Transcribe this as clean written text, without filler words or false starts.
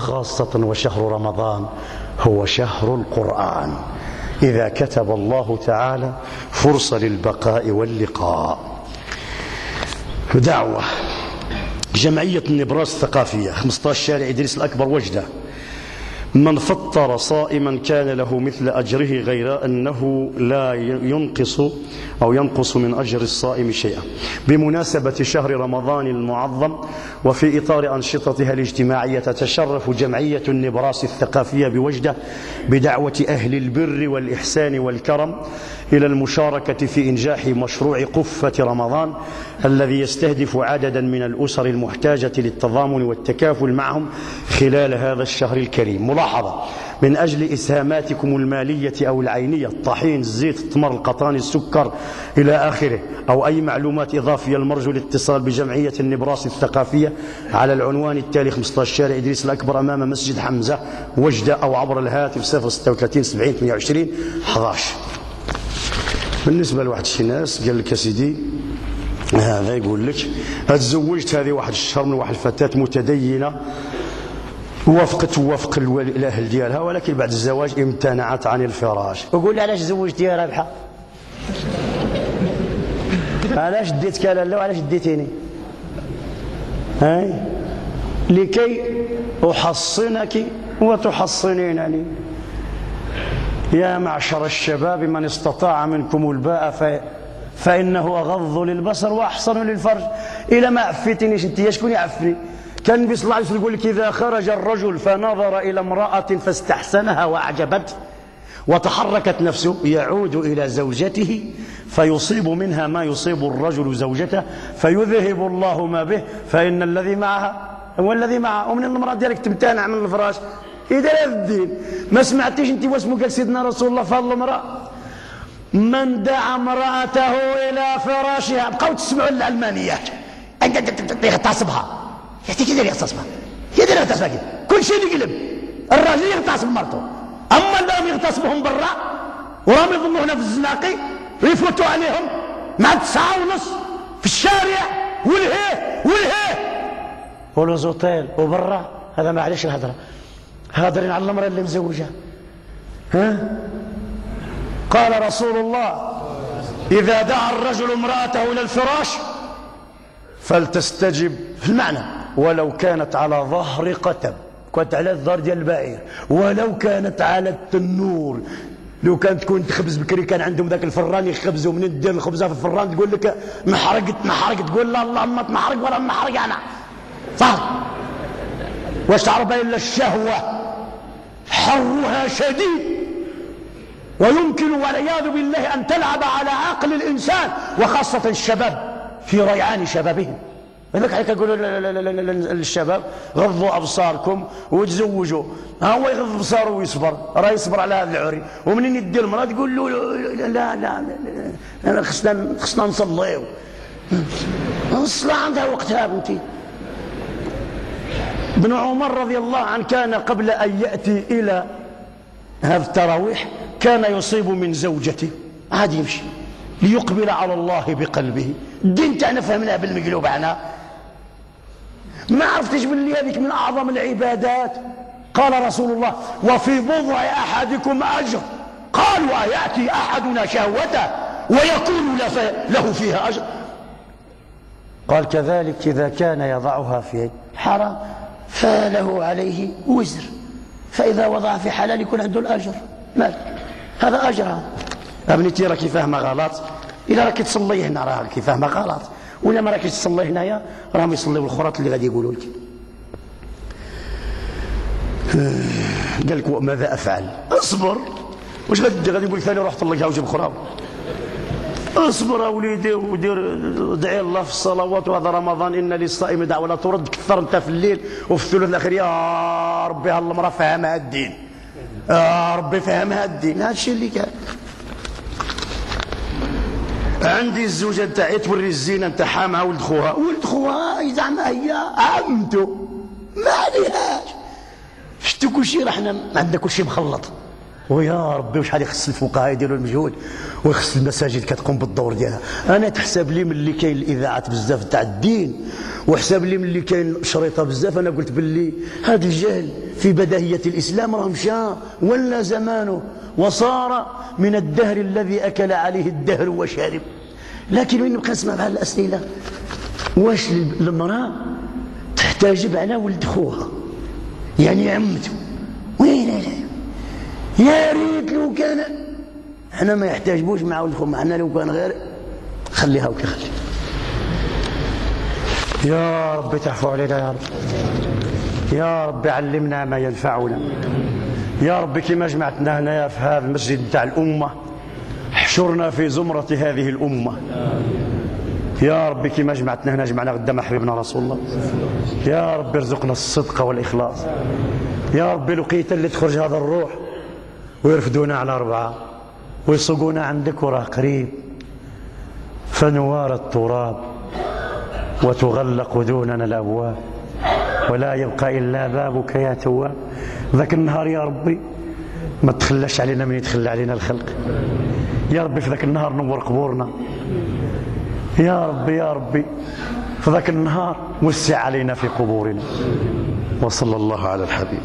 وخاصة وشهر رمضان هو شهر القرآن، إذا كتب الله تعالى فرصة للبقاء واللقاء. دعوة جمعية النبراس الثقافية 15 شارع إدريس الأكبر وجدة. من فطر صائما كان له مثل أجره غير أنه لا ينقص من أجر الصائم شيئا. بمناسبة شهر رمضان المعظم وفي إطار أنشطتها الاجتماعية تتشرف جمعية النبراس الثقافية بوجدة بدعوة أهل البر والإحسان والكرم إلى المشاركة في إنجاح مشروع قفة رمضان الذي يستهدف عددا من الأسر المحتاجة للتضامن والتكافل معهم خلال هذا الشهر الكريم. ملاحظة: من أجل إسهاماتكم المالية أو العينية، الطحين، الزيت، التمر، القطان، السكر إلى آخره، أو أي معلومات إضافية، المرجو الاتصال بجمعية النبراس الثقافية على العنوان التالي: 15 شارع إدريس الأكبر أمام مسجد حمزة وجدة، أو عبر الهاتف 036 70 28 11. بالنسبة لواحد الشي ناس قال لك يا سيدي هذا يقول لك تزوجت هذه واحد الشهر من واحد الفتاة متدينة وافق الأهل ديالها، ولكن بعد الزواج امتنعت عن الفراش. أقول لها علاش زوجتي يا رابحة؟ علاش ديتك يا لالا وعلاش ديتيني؟ هاي لكي أحصنك وتحصنينني. يا معشر الشباب من استطاع منكم الباء فإنه أغض للبصر وأحصن للفرج. إلى ما عفيتنيش انت، شكون يعفني؟ كان النبي صلى الله عليه وسلم يقول لك: إذا خرج الرجل فنظر إلى امرأة فاستحسنها وأعجبته وتحركت نفسه يعود إلى زوجته فيصيب منها ما يصيب الرجل زوجته فيذهب الله ما به، فإن الذي معها هو الذي معها. ومن المرأة ديالك تمتنع من الفراش إذا لا الدين. ما سمعتيش انت واسمه قال سيدنا رسول الله فضل المرأة: من دعا امرأته إلى فراشها. بقاو تسمعوا العلمانيات يغتصبها، كيف يغتصبها؟ كيف يغتصبها؟ كل شيء يقلب. الراجل يغتصب مرته، أما اللي يغتصبهم برا وراهم يظنوا هنا في الزناقي ويفوتوا عليهم مع 9:30 في الشارع والهيه ولوزوتيل وبرا. هذا معليش الهضره، هادرين على المرأة اللي مزوجة. قال رسول الله: إذا دعا الرجل امرأته إلى الفراش فلتستجب، في المعنى ولو كانت على ظهر قتب، كانت على الظهر ديال البعير، ولو كانت على التنور. لو كانت تكون تخبز بكري كان عندهم ذاك الفران يخبزوا، من دير الخبزه في الفران تقول لك محرقت تقول لا اللهم تمحرق ولا محرق انا صح. واش تعرف الا الشهوه حرها شديد، ويمكن والعياذ بالله أن تلعب على عقل الإنسان وخاصة الشباب في ريعان شبابهم. لذلك حيث يقولوا للشباب: غضوا أبصاركم وتزوجوا. هو يغض بصاره ويصبر، راه يصبر على هذا العري. ومنين يدير المرأة تقول له لا خصنا نصليو. الصلاة عندها وقتها بنتي. ابن عمر رضي الله عنه كان قبل أن يأتي إلى هذا التراويح كان يصيب من زوجته عاد يمشي ليقبل على الله بقلبه. الدين تاعنا فهمناه بالمقلوب عنا، ما عرفتش باللي هذيك من أعظم العبادات. قال رسول الله: وفي بضع أحدكم أجر. قالوا: أيأتي أحدنا شهوته ويكون له فيها أجر؟ قال: كذلك إذا كان يضعها في حرام فله عليه وزر، فإذا وضع في حلال يكون عنده الأجر. مالك هذا أجرها. ابنتي راكي فاهمة غلط. إذا راكي تصلي هنا راكي فاهمة غلط، ولا ما راكيش تصلي هنايا راهم يصليوا الخرات اللي غادي يقولوا لك. قال لك: ماذا أفعل؟ اصبر. واش غادي يقول ثاني روح طلقها وجيب أخرى؟ اصبر اوليدي ودير ادعي الله في الصلوات، وهذا رمضان ان للصائم دعوه لا ترد. كثر انت في الليل وفي الثلث الاخير: يا ربي هالمراه فهمها الدين، يا ربي فهمها الدين. هذا الشيء اللي كان عندي. الزوجه نتاعي توري الزينه نتاعها مع ولد خوها زعما هي عمته ما عليهاش. شفتوا كل شيء رحنا عندنا كل شيء مخلط. ويا ربي واش حال يخص الفقهاء يديروا المجهود ويخص المساجد كتقوم بالدور ديالها. انا تحسب لي ملي كاين الاذاعات بزاف تاع الدين، وحسب لي ملي كاين شريطه بزاف، انا قلت باللي هذا الجهل في بدهية الإسلام راه مشى ولا زمانه وصار من الدهر الذي أكل عليه الدهر وشارب. لكن وين نبقى نسمع بهذه الأسئلة؟ واش المرأة تحتاجب على ولد خوها يعني عمته؟ وين يا ريت لو كان احنا ما يحتاجبوش مع ولد خوه، معنا لو كان غير خليها وكخلي. يا رب تعفو علينا يا رب، يا رب علمنا ما ينفعنا. يا رب كما جمعتنا هنا في هذا المسجد تاع الأمة احشرنا في زمرة هذه الأمة. يا رب كما جمعتنا هنا جمعنا قدام حبيبنا رسول الله. يا رب ارزقنا الصدق والإخلاص. يا رب لقيت اللي تخرج هذا الروح ويرفدونا على 4 ويصقونا عندك وراه قريب، فنوار التراب وتغلق دوننا الأبواب ولا يبقى إلا بابك يا تواب. ذاك النهار يا ربي ما تخلاش علينا من يتخلى علينا الخلق. يا ربي في ذاك النهار نور قبورنا. يا ربي يا ربي في ذاك النهار وسع علينا في قبورنا. وصلى الله على الحبيب.